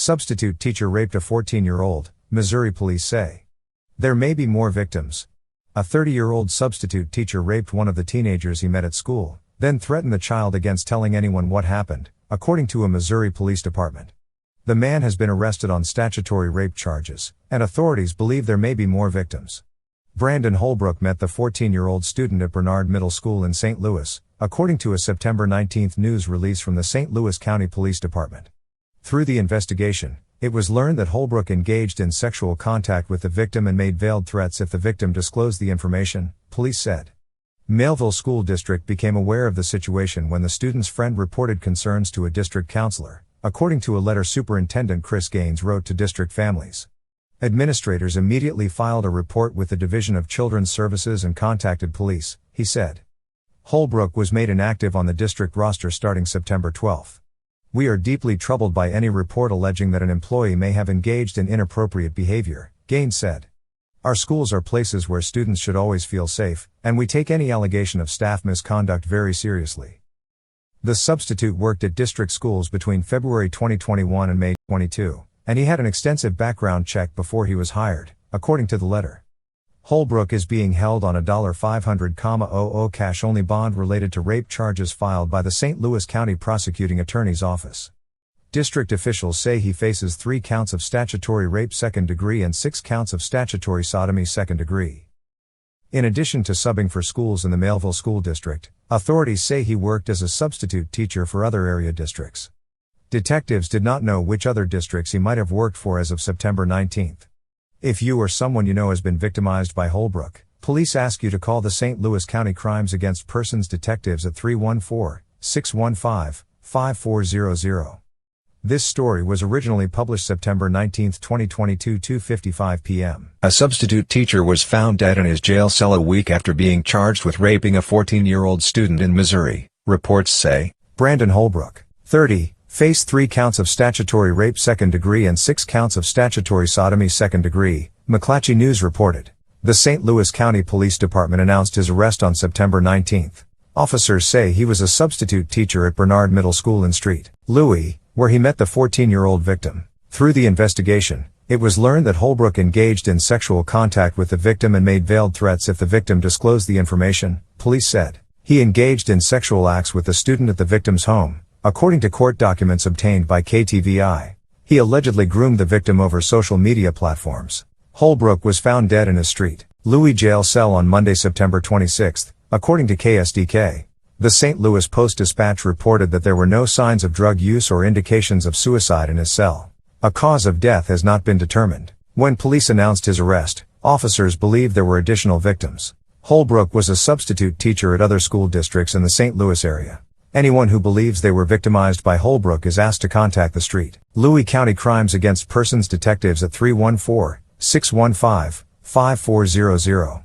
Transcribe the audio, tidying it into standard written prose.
Substitute teacher raped a 14-year-old, Missouri police say. There may be more victims. A 30-year-old substitute teacher raped one of the teenagers he met at school, then threatened the child against telling anyone what happened, according to a Missouri police department. The man has been arrested on statutory rape charges, and authorities believe there may be more victims. Brandon Holbrook met the 14-year-old student at Bernard Middle School in St. Louis, according to a September 19 news release from the St. Louis County Police Department. Through the investigation, it was learned that Holbrook engaged in sexual contact with the victim and made veiled threats if the victim disclosed the information, police said. Maleville School District became aware of the situation when the student's friend reported concerns to a district counselor, according to a letter Superintendent Chris Gaines wrote to district families. Administrators immediately filed a report with the Division of Children's Services and contacted police, he said. Holbrook was made inactive on the district roster starting September 12. We are deeply troubled by any report alleging that an employee may have engaged in inappropriate behavior, Gaines said. Our schools are places where students should always feel safe, and we take any allegation of staff misconduct very seriously. The substitute worked at district schools between February 2021 and May 22, and he had an extensive background check before he was hired, according to the letter. Holbrook is being held on a $500,000 cash-only bond related to rape charges filed by the St. Louis County Prosecuting Attorney's Office. District officials say he faces 3 counts of statutory rape second degree and 6 counts of statutory sodomy second degree. In addition to subbing for schools in the Maleville School District, authorities say he worked as a substitute teacher for other area districts. Detectives did not know which other districts he might have worked for as of September 19. If you or someone you know has been victimized by Holbrook, police ask you to call the St. Louis County Crimes Against Persons detectives at 314-615-5400. This story was originally published September 19, 2022, 2:55 p.m. A substitute teacher was found dead in his jail cell a week after being charged with raping a 14-year-old student in Missouri, reports say. Brandon Holbrook, 30, faced 3 counts of statutory rape second degree and 6 counts of statutory sodomy second degree, McClatchy News reported. The St. Louis County Police Department announced his arrest on September 19. Officers say he was a substitute teacher at Bernard Middle School in St. Louis, where he met the 14-year-old victim. Through the investigation, it was learned that Holbrook engaged in sexual contact with the victim and made veiled threats if the victim disclosed the information, police said. He engaged in sexual acts with the student at the victim's home, according to court documents obtained by KTVI. He allegedly groomed the victim over social media platforms. Holbrook was found dead in his St. Louis jail cell on Monday, September 26, according to KSDK. The St. Louis Post-Dispatch reported that there were no signs of drug use or indications of suicide in his cell. A cause of death has not been determined. When police announced his arrest, officers believed there were additional victims. Holbrook was a substitute teacher at other school districts in the St. Louis area. Anyone who believes they were victimized by Holbrook is asked to contact the St. Louis County Crimes Against Persons detectives at 314-615-5400.